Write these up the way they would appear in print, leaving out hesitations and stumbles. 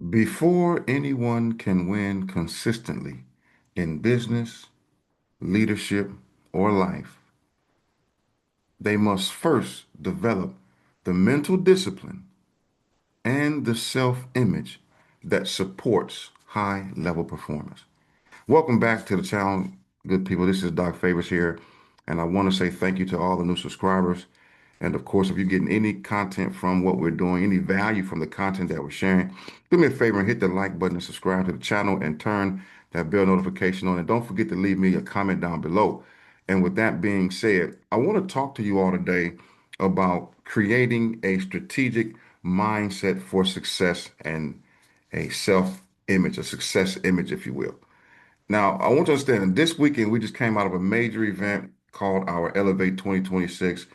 Before anyone can win consistently in business, leadership, or life, they must first develop the mental discipline and the self-image that supports high-level performance. Welcome back to the channel, good people. This is Doc Favors here, and I want to say thank you to all the new subscribers. And of course, if you're getting any content from what we're doing, any value from the content that we're sharing, do me a favor and hit the like button and subscribe to the channel and turn that bell notification on. And don't forget to leave me a comment down below. And with that being said, I want to talk to you all today about creating a strategic mindset for success and a self-image, a success image, if you will. Now, I want you to understand that this weekend we just came out of a major event called our Elevate 2026,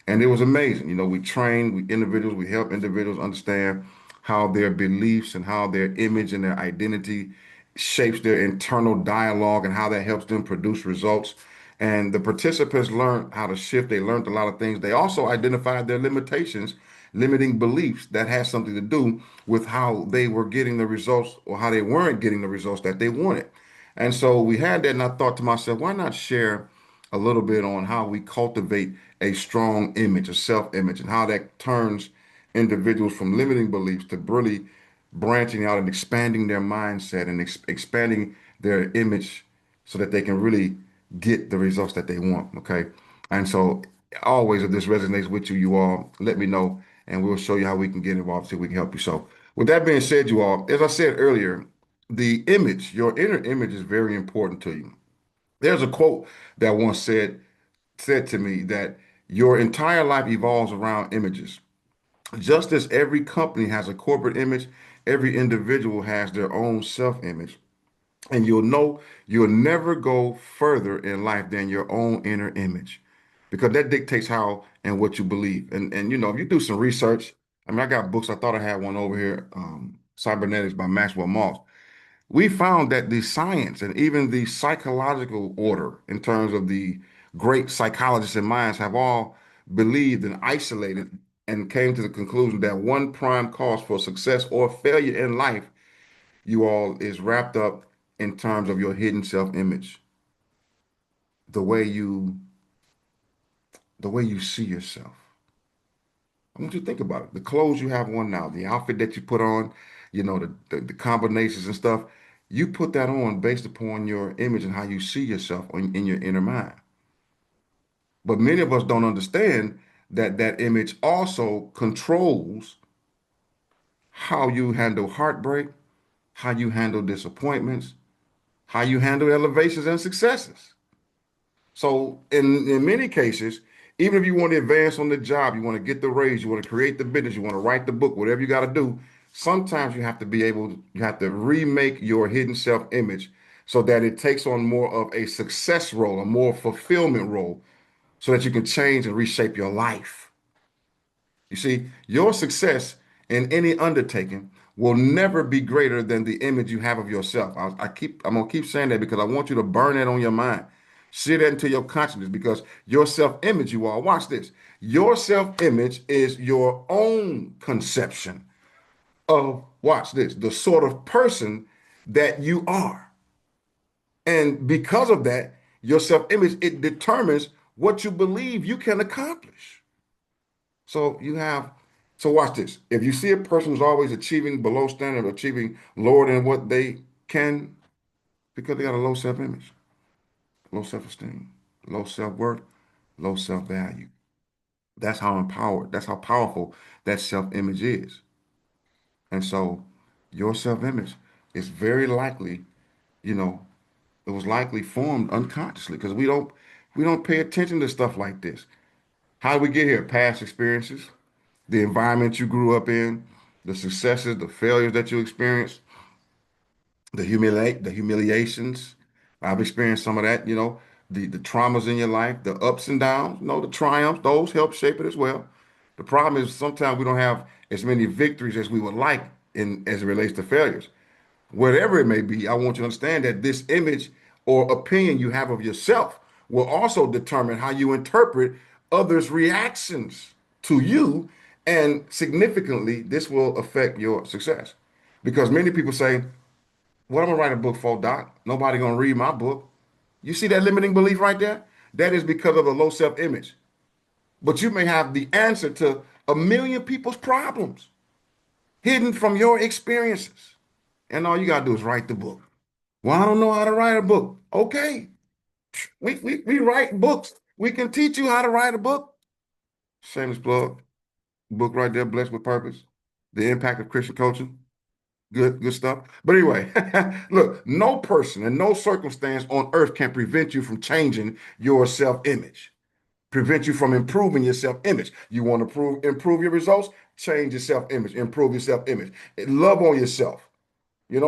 and it was amazing. We train we help individuals understand how their beliefs and how their image and their identity shapes their internal dialogue and how that helps them produce results. And the participants learned how to shift. They learned a lot of things. They also identified their limitations, limiting beliefs that has something to do with how they were getting the results or how they weren't getting the results that they wanted. And so we had that, and I thought to myself, why not share a little bit on how we cultivate a strong image, a self-image, and how that turns individuals from limiting beliefs to really branching out and expanding their mindset and expanding their image so that they can really get the results that they want. Okay. And so always, if this resonates with you, you all let me know and we'll show you how we can get involved so we can help you. So with that being said, you all, as I said earlier, the image, your inner image is very important to you. There's a quote that once said to me that your entire life evolves around images. Just as every company has a corporate image, every individual has their own self-image. And you'll know you'll never go further in life than your own inner image because that dictates how and what you believe. And if you do some research, I mean, I got books. I thought I had one over here, Cybernetics by Maxwell Moss. We found that the science and even the psychological order, in terms of the great psychologists and minds, have all believed and isolated and came to the conclusion that one prime cause for success or failure in life, you all, is wrapped up in terms of your hidden self-image, the way you the way you see yourself. I want you to think about it. The clothes you have on now, the outfit that you put on, the combinations and stuff, you put that on based upon your image and how you see yourself in your inner mind. But many of us don't understand that that image also controls how you handle heartbreak, how you handle disappointments, how you handle elevations and successes. So in many cases, even if you want to advance on the job, you want to get the raise, you want to create the business, you want to write the book, whatever you got to do, sometimes you have to remake your hidden self-image so that it takes on more of a success role, a more fulfillment role, so that you can change and reshape your life. You see, your success in any undertaking will never be greater than the image you have of yourself. I'm gonna keep saying that because I want you to burn that on your mind. See that into your consciousness because your self-image, you all, watch this. Your self-image is your own conception of, watch this, the sort of person that you are. And because of that, your self-image, it determines what you believe you can accomplish. So you have, so watch this. If you see a person who's always achieving below standard, achieving lower than what they can, because they got a low self-image, low self-esteem, low self-worth, low self-value. That's how powerful that self-image is. And so your self-image is very likely, you know, it was likely formed unconsciously because we don't pay attention to stuff like this. How did we get here? Past experiences, the environment you grew up in, the successes, the failures that you experienced, the humiliations. I've experienced some of that, the traumas in your life, the ups and downs, the triumphs, those help shape it as well. The problem is sometimes we don't have as many victories as we would like in as it relates to failures. Whatever it may be, I want you to understand that this image or opinion you have of yourself will also determine how you interpret others' reactions to you. And significantly, this will affect your success. Because many people say, what am I gonna write a book for, Doc? Nobody gonna read my book. You see that limiting belief right there? That is because of a low self-image. But you may have the answer to a million people's problems hidden from your experiences. And all you gotta do is write the book. Well, I don't know how to write a book. Okay. We write books. We can teach you how to write a book. Shameless plug. Book right there, Blessed with Purpose. The Impact of Christian Coaching. Good stuff. But anyway, look, no person and no circumstance on earth can prevent you from changing your self-image, prevent you from improving your self-image. You want to improve your results, change your self-image, improve your self-image. Love on yourself.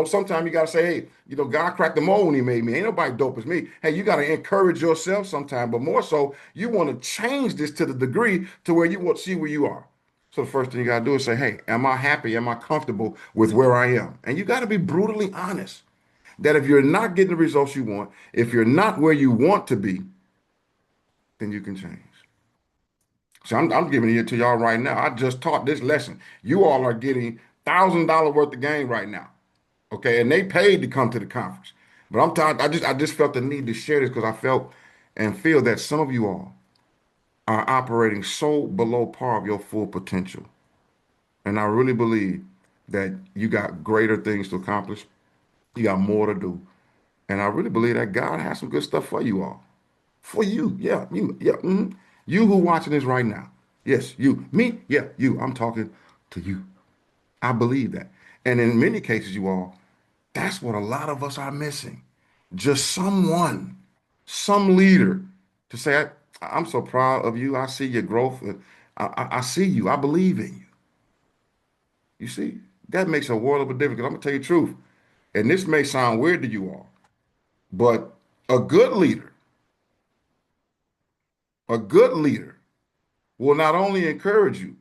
Sometimes you got to say, hey, God cracked the mold when he made me. Ain't nobody dope as me. Hey, you got to encourage yourself sometime, but more so, you want to change this to the degree to where you want to see where you are. So the first thing you got to do is say, hey, am I happy? Am I comfortable with where I am? And you got to be brutally honest that if you're not getting the results you want, if you're not where you want to be, then you can change. So I'm giving it to y'all right now. I just taught this lesson. You all are getting $1,000 worth of gain right now. Okay, and they paid to come to the conference. But I'm tired. I just felt the need to share this because I felt and feel that some of you all are operating so below par of your full potential. And I really believe that you got greater things to accomplish. You got more to do. And I really believe that God has some good stuff for you all. For you. Yeah, you. Yeah. You who watching this right now. Yes, you. Me? Yeah, you. I'm talking to you. I believe that. And in many cases, you all, that's what a lot of us are missing. Just someone, some leader to say, I'm so proud of you. I see your growth. I see you. I believe in you. You see, that makes a world of a difference. 'Cause I'm going to tell you the truth. And this may sound weird to you all, but a good leader, a good leader will not only encourage you,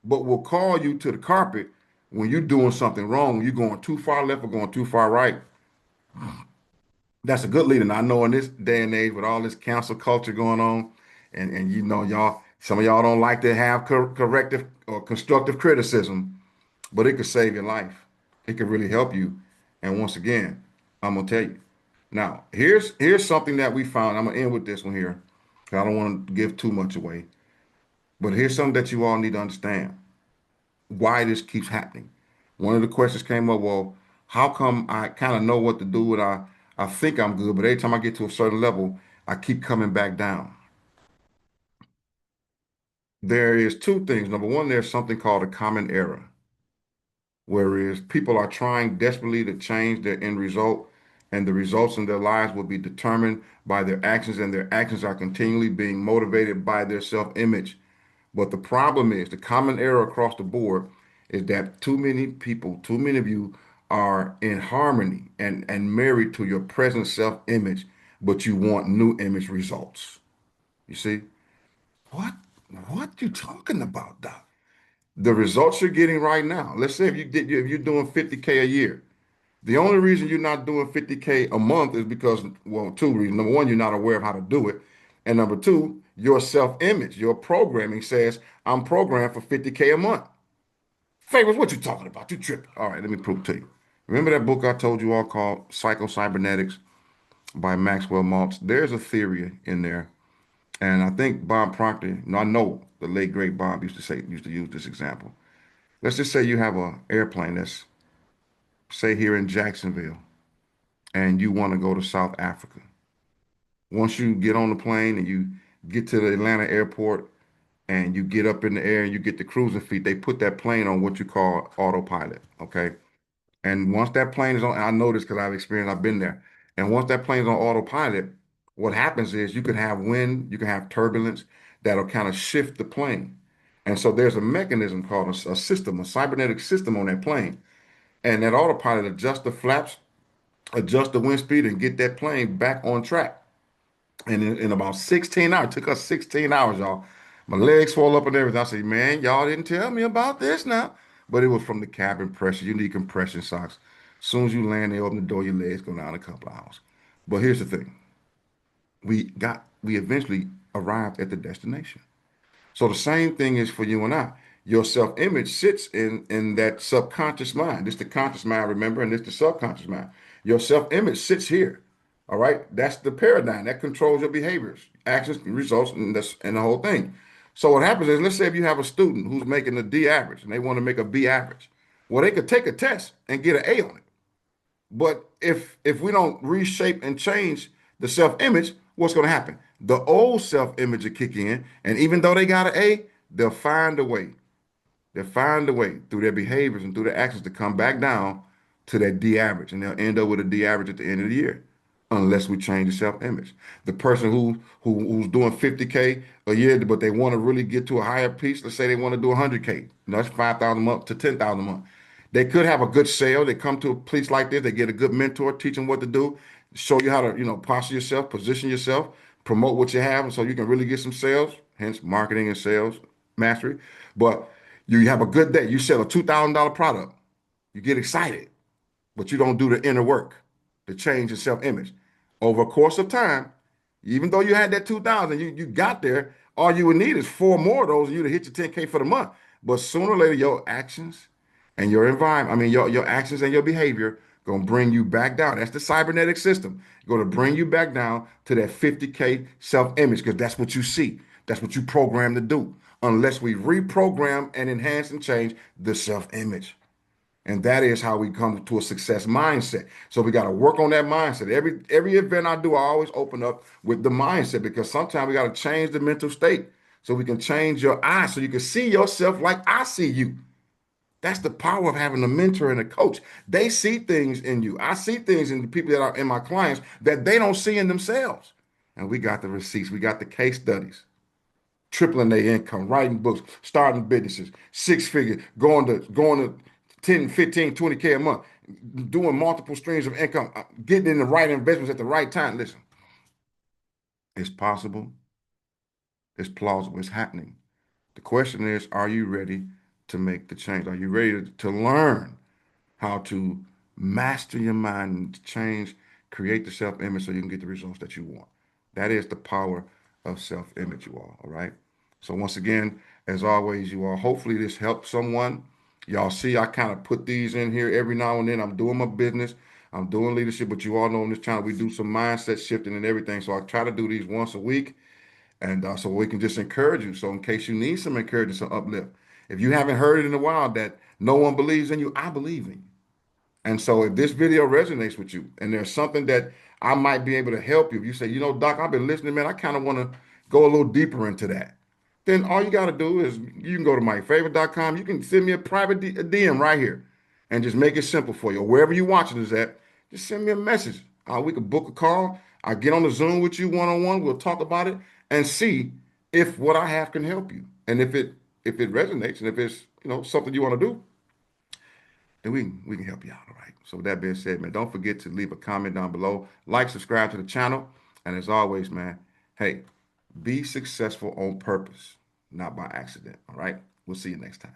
but will call you to the carpet when you're doing something wrong, when you're going too far left or going too far right. That's a good leader. And I know in this day and age with all this cancel culture going on, and y'all, some of y'all don't like to have corrective or constructive criticism, but it could save your life. It could really help you. And once again, I'm gonna tell you. Now, here's something that we found. I'm gonna end with this one here. 'Cause I don't want to give too much away. But here's something that you all need to understand why this keeps happening. One of the questions came up, well, how come I kind of know what to do and I think I'm good, but every time I get to a certain level, I keep coming back down? There is two things. Number one, there's something called a common error, whereas people are trying desperately to change their end result, and the results in their lives will be determined by their actions, and their actions are continually being motivated by their self-image. But the problem is the common error across the board is that too many people, too many of you are in harmony and married to your present self-image, but you want new image results. You see? What? What you talking about, Doc? The results you're getting right now. Let's say if you're doing 50K a year. The only reason you're not doing 50K a month is because, well, two reasons. Number one, you're not aware of how to do it. And number two, your self-image, your programming says, I'm programmed for 50K a month. Favors, what you talking about? You tripping. All right, let me prove it to you. Remember that book I told you all called Psycho-Cybernetics by Maxwell Maltz? There's a theory in there. And I think Bob Proctor, I know the late great Bob used to use this example. Let's just say you have an airplane that's, say, here in Jacksonville, and you want to go to South Africa. Once you get on the plane and you get to the Atlanta airport and you get up in the air and you get the cruising feet, they put that plane on what you call autopilot. Okay. And once that plane is on, and I know this because I've been there. And once that plane is on autopilot, what happens is you can have wind, you can have turbulence that'll kind of shift the plane. And so there's a mechanism called a system, a cybernetic system on that plane. And that autopilot adjusts the flaps, adjust the wind speed, and get that plane back on track. And in about 16 hours, it took us 16 hours, y'all. My legs swell up and everything. I said, man, y'all didn't tell me about this now. But it was from the cabin pressure. You need compression socks. As soon as you land, they open the door, your legs go down in a couple of hours. But here's the thing. We eventually arrived at the destination. So the same thing is for you and I. your self-image sits in that subconscious mind. This the conscious mind, remember, and this the subconscious mind. Your self-image sits here. All right, that's the paradigm that controls your behaviors, actions, results, and the whole thing. So what happens is, let's say if you have a student who's making a D average and they want to make a B average, well, they could take a test and get an A on it. But if we don't reshape and change the self-image, what's going to happen? The old self-image will kick in, and even though they got an A, they'll find a way. They'll find a way through their behaviors and through their actions to come back down to that D average, and they'll end up with a D average at the end of the year, unless we change the self-image. The person who's doing 50K a year, but they want to really get to a higher piece. Let's say they want to do 100K. That's 5,000 a month to 10,000 a month. They could have a good sale. They come to a place like this. They get a good mentor, teach them what to do, show you how to, posture yourself, position yourself, promote what you have, and so you can really get some sales. Hence, marketing and sales mastery. But you have a good day. You sell a $2,000 product. You get excited, but you don't do the inner work to change your self-image. Over a course of time, even though you had that 2,000, you got there. All you would need is four more of those, and you to hit your 10K for the month. But sooner or later, your actions and your environment, I mean, your actions and your behavior gonna bring you back down. That's the cybernetic system. Gonna bring you back down to that 50K self-image because that's what you see. That's what you program to do. Unless we reprogram and enhance and change the self-image. And that is how we come to a success mindset. So we got to work on that mindset. Every event I do, I always open up with the mindset because sometimes we got to change the mental state so we can change your eyes so you can see yourself like I see you. That's the power of having a mentor and a coach. They see things in you. I see things in the people that are in my clients that they don't see in themselves. And we got the receipts, we got the case studies, tripling their income, writing books, starting businesses, six figures, going to 10, 15, 20K a month, doing multiple streams of income, getting in the right investments at the right time. Listen, it's possible, it's plausible, it's happening. The question is, are you ready to make the change? Are you ready to learn how to master your mind and change, create the self-image so you can get the results that you want? That is the power of self-image, you all right? So once again, as always, you all, hopefully this helps someone. Y'all see, I kind of put these in here every now and then. I'm doing my business. I'm doing leadership, but you all know on this channel, we do some mindset shifting and everything. So I try to do these once a week. And so we can just encourage you. So in case you need some encouragement, some uplift, if you haven't heard it in a while that no one believes in you, I believe in you. And so if this video resonates with you and there's something that I might be able to help you, if you say, Doc, I've been listening, man, I kind of want to go a little deeper into that, then all you got to do is you can go to myfavorite.com. You can send me a private DM right here and just make it simple for you. Or wherever you're watching this at, just send me a message. We could book a call. I'll get on the Zoom with you one-on-one. We'll talk about it and see if what I have can help you. And if it resonates and if it's, something you want to do, then we can help you out. All right. So with that being said, man, don't forget to leave a comment down below. Like, subscribe to the channel. And as always, man, hey, be successful on purpose, not by accident. All right. We'll see you next time.